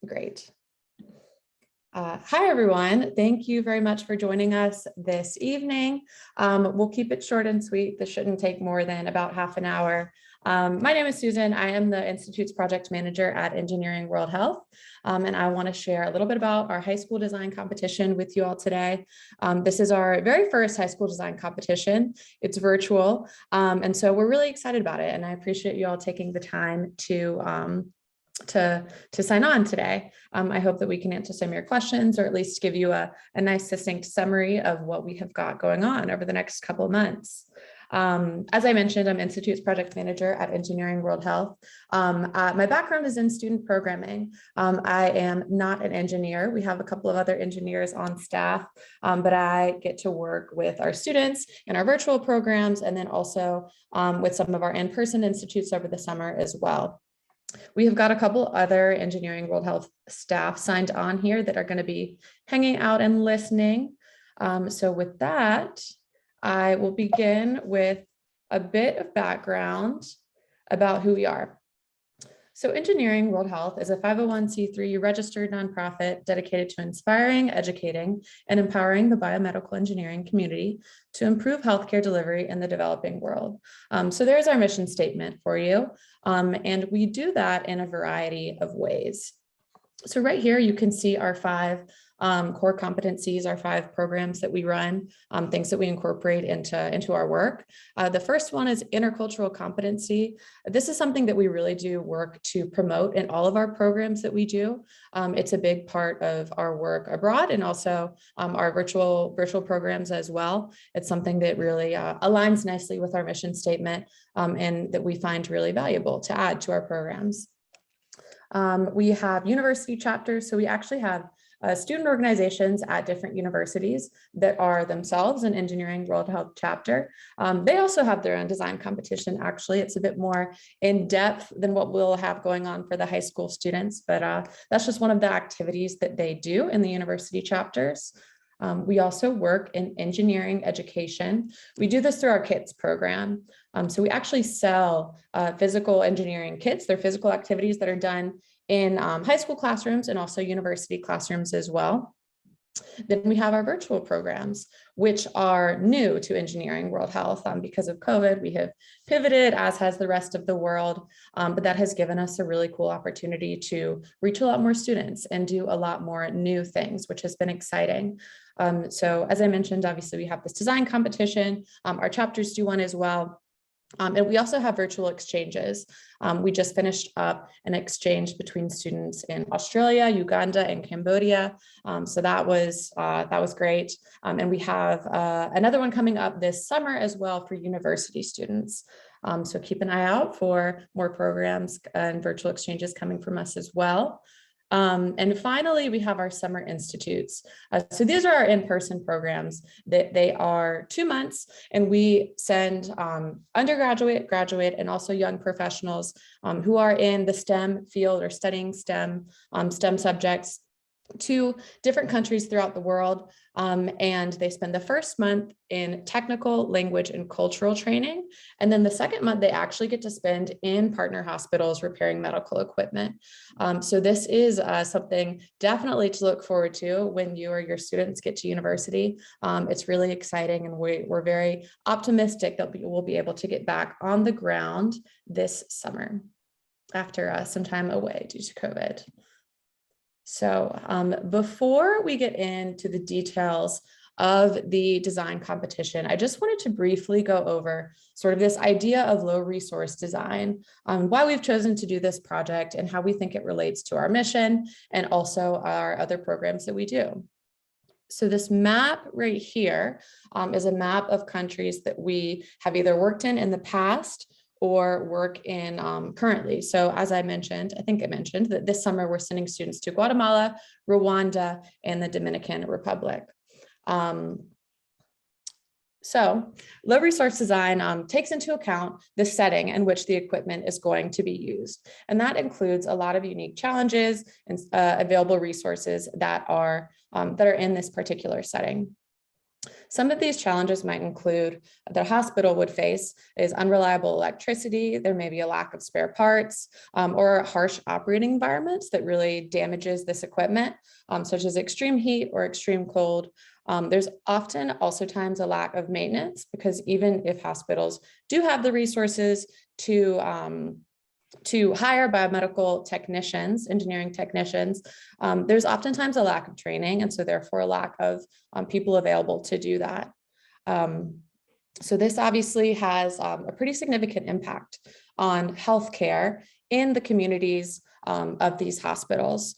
Great. Hi, everyone. Thank you very much for joining us this evening. We'll keep it short and sweet. This shouldn't take more than about half an hour. My name is Susan. I am the Institute's project manager at Engineering World Health, and I want to share a little bit about our high school design competition with you all today. This is our very first high school design competition. It's virtual, and so we're really excited about it, and I appreciate you all taking the time to sign on today. I hope that we can answer some of your questions or at least give you a nice succinct summary of what we have got going on over the next couple of months. As I mentioned, I'm Institute's project manager at Engineering World Health. My background is in student programming. I am not an engineer. We have a couple of other engineers on staff, but I get to work with our students in our virtual programs and then also with some of our in-person institutes over the summer as well. We have got a couple other Engineering World Health staff signed on here that are going to be hanging out and listening. So with that, I will begin with a bit of background about who we are. So Engineering World Health is a 501c3 registered nonprofit dedicated to inspiring, educating, and empowering the biomedical engineering community to improve healthcare delivery in the developing world. So there's our mission statement for you. And we do that in a variety of ways. So right here, you can see our 5 core competencies, our 5 programs that we run, things that we incorporate into our work. The first one is intercultural competency. This is something that we really do work to promote in all of our programs that we do. It's a big part of our work abroad and also our virtual programs as well. It's something that really aligns nicely with our mission statement and that we find really valuable to add to our programs. We have university chapters, so we actually have student organizations at different universities that are themselves an Engineering World Health chapter. They also have their own design competition. Actually, it's a bit more in depth than what we'll have going on for the high school students, but that's just one of the activities that they do in the university chapters. We also work in engineering education. We do this through our KITS program. So we actually sell physical engineering kits. They're physical activities that are done in high school classrooms and also university classrooms as well. Then we have our virtual programs, which are new to Engineering World Health. Because of COVID, we have pivoted, as has the rest of the world, but that has given us a really cool opportunity to reach a lot more students and do a lot more new things, which has been exciting. So as I mentioned, obviously we have this design competition. Our chapters do one as well. And we also have virtual exchanges. We just finished up an exchange between students in Australia, Uganda, and Cambodia. So that was great. And we have another one coming up this summer as well for university students. So keep an eye out for more programs and virtual exchanges coming from us as well. And finally, we have our summer institutes. So these are our in-person programs that they are 2 months, and we send undergraduate, graduate, and also young professionals who are in the STEM field or studying STEM subjects to different countries throughout the world. And they spend the first month in technical, language, and cultural training. And then the second month, they actually get to spend in partner hospitals repairing medical equipment. So this is something definitely to look forward to when you or your students get to university. It's really exciting, and we're very optimistic that we'll be able to get back on the ground this summer after some time away due to COVID. So before we get into the details of the design competition, I just wanted to briefly go over sort of this idea of low resource design, why we've chosen to do this project and how we think it relates to our mission and also our other programs that we do. So this map right here is a map of countries that we have either worked in the past or work in currently. So as I mentioned, I think I mentioned that this summer we're sending students to Guatemala, Rwanda, and the Dominican Republic. So low resource design takes into account the setting in which the equipment is going to be used. And that includes a lot of unique challenges and available resources that are in this particular setting. Some of these challenges might include that a hospital would face is unreliable electricity, there may be a lack of spare parts, or harsh operating environments that really damages this equipment, such as extreme heat or extreme cold. There's often also times a lack of maintenance, because even if hospitals do have the resources to hire biomedical technicians, engineering technicians, there's oftentimes a lack of training, and so therefore a lack of people available to do that. So this obviously has a pretty significant impact on healthcare in the communities of these hospitals.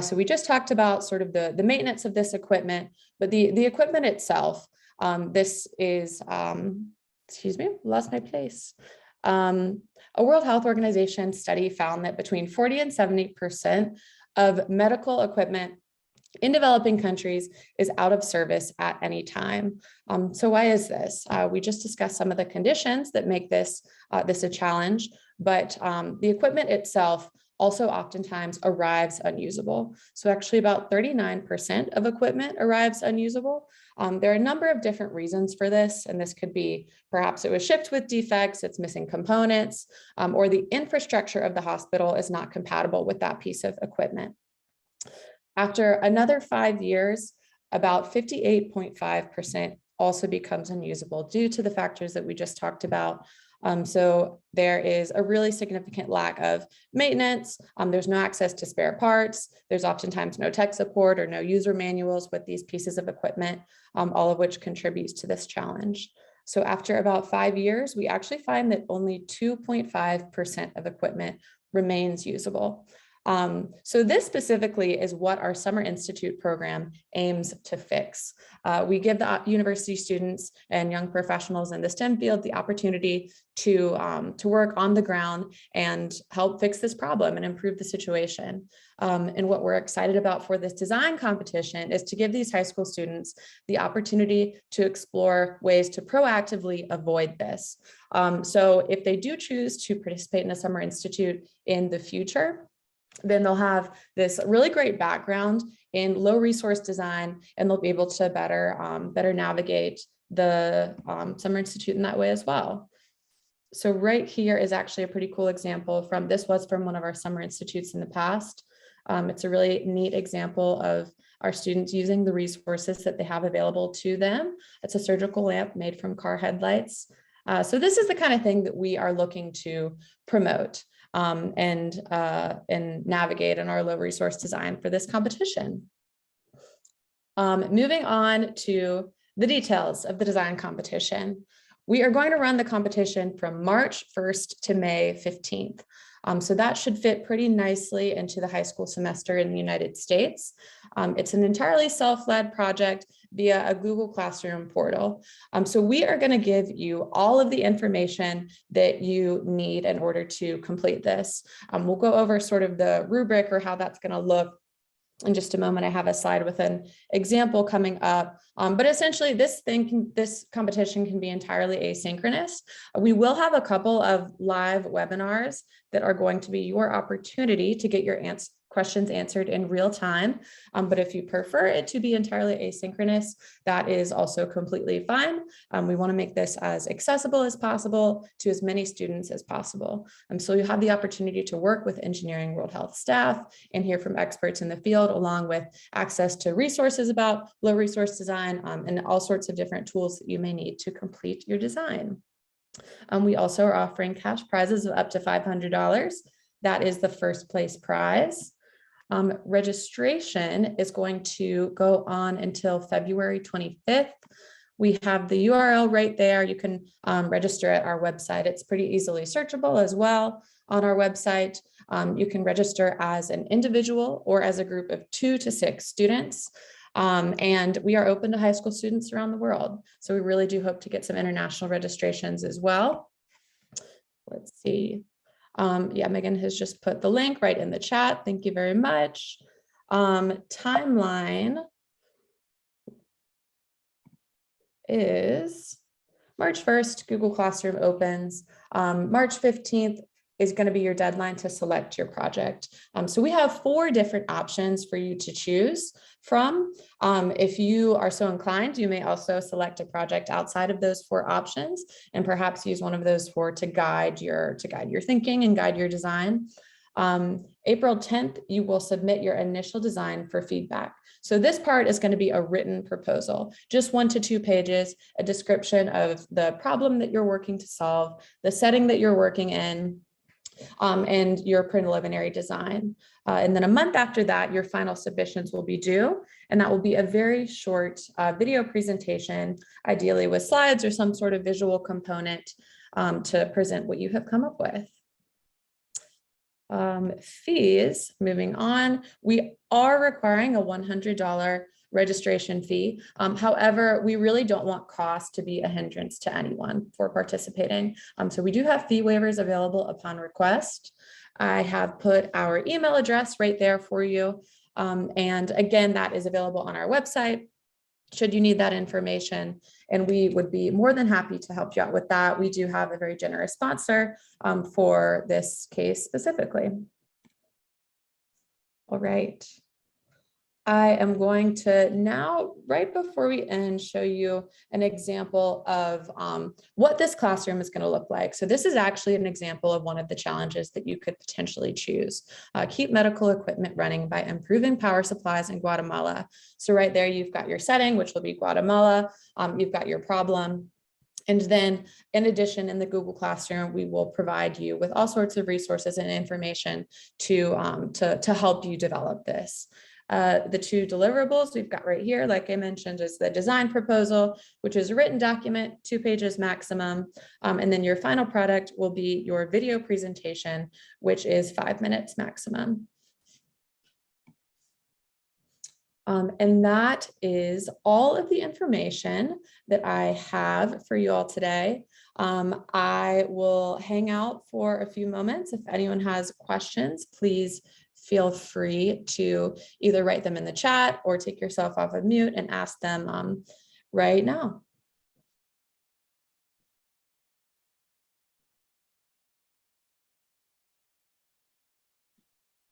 So we just talked about sort of the maintenance of this equipment, but the equipment itself, this is, excuse me, lost my place. A World Health Organization study found that between 40 and 70% of medical equipment in developing countries is out of service at any time. So why is this? We just discussed some of the conditions that make this a challenge, but the equipment itself also oftentimes arrives unusable. So actually about 39% of equipment arrives unusable. There are a number of different reasons for this, and this could be perhaps it was shipped with defects, it's missing components, or the infrastructure of the hospital is not compatible with that piece of equipment. After another 5 years, about 58.5% also becomes unusable due to the factors that we just talked about. So there is a really significant lack of maintenance. There's no access to spare parts. There's oftentimes no tech support or no user manuals with these pieces of equipment, all of which contributes to this challenge. So after about 5 years, we actually find that only 2.5% of equipment remains usable. So this specifically is what our Summer Institute program aims to fix. We give the university students and young professionals in the STEM field the opportunity to work on the ground and help fix this problem and improve the situation. And what we're excited about for this design competition is to give these high school students the opportunity to explore ways to proactively avoid this. So if they do choose to participate in a Summer Institute in the future, then they'll have this really great background in low resource design, and they'll be able to better navigate the Summer Institute in that way as well. So right here is actually a pretty cool example from one of our Summer Institutes in the past. It's a really neat example of our students using the resources that they have available to them. It's a surgical lamp made from car headlights. So this is the kind of thing that we are looking to promote and navigate in our low resource design for this competition. Moving on to the details of the design competition. We are going to run the competition from March 1st to May 15th. So that should fit pretty nicely into the high school semester in the United States. It's an entirely self-led project via a Google Classroom portal. So we are going to give you all of the information that you need in order to complete this. We'll go over sort of the rubric or how that's going to look in just a moment. I have a slide with an example coming up, but essentially this competition can be entirely asynchronous. We will have a couple of live webinars that are going to be your opportunity to get your questions answered in real time. But if you prefer it to be entirely asynchronous, that is also completely fine. We want to make this as accessible as possible to as many students as possible. So you have the opportunity to work with Engineering World Health staff and hear from experts in the field, along with access to resources about low resource design and all sorts of different tools that you may need to complete your design. We also are offering cash prizes of up to $500. That is the first place prize. Registration is going to go on until February 25th. We have the URL right there. You can register at our website. It's pretty easily searchable as well on our website. You can register as an individual or as a group of 2 to 6 students. And we are open to high school students around the world. So we really do hope to get some international registrations as well. Let's see. Yeah, Megan has just put the link right in the chat. Thank you very much. Timeline is March 1st, Google Classroom opens. March 15th, is going to be your deadline to select your project. So we have 4 different options for you to choose from. If you are so inclined, you may also select a project outside of those 4 options and perhaps use one of those 4 to guide your thinking and guide your design. April 10th, you will submit your initial design for feedback. So this part is going to be a written proposal, just 1 to 2 pages, a description of the problem that you're working to solve, the setting that you're working in, and your preliminary design. And then a month after that, your final submissions will be due. And that will be a very short video presentation, ideally with slides or some sort of visual component to present what you have come up with. Fees, moving on, we are requiring a $100 registration fee. However, we really don't want cost to be a hindrance to anyone for participating. So we do have fee waivers available upon request. I have put our email address right there for you. And again, that is available on our website should you need that information, and we would be more than happy to help you out with that. We do have a very generous sponsor for this case specifically. All right. I am going to now, right before we end, show you an example of what this classroom is going to look like. So this is actually an example of one of the challenges that you could potentially choose. Keep medical equipment running by improving power supplies in Guatemala. So right there, you've got your setting, which will be Guatemala. You've got your problem. And then in addition, in the Google Classroom, we will provide you with all sorts of resources and information to help you develop this. The 2 deliverables we've got right here, like I mentioned, is the design proposal, which is a written document, 2 pages maximum. And then your final product will be your video presentation, which is 5 minutes maximum. And that is all of the information that I have for you all today. I will hang out for a few moments. If anyone has questions, please feel free to either write them in the chat or take yourself off of mute and ask them right now.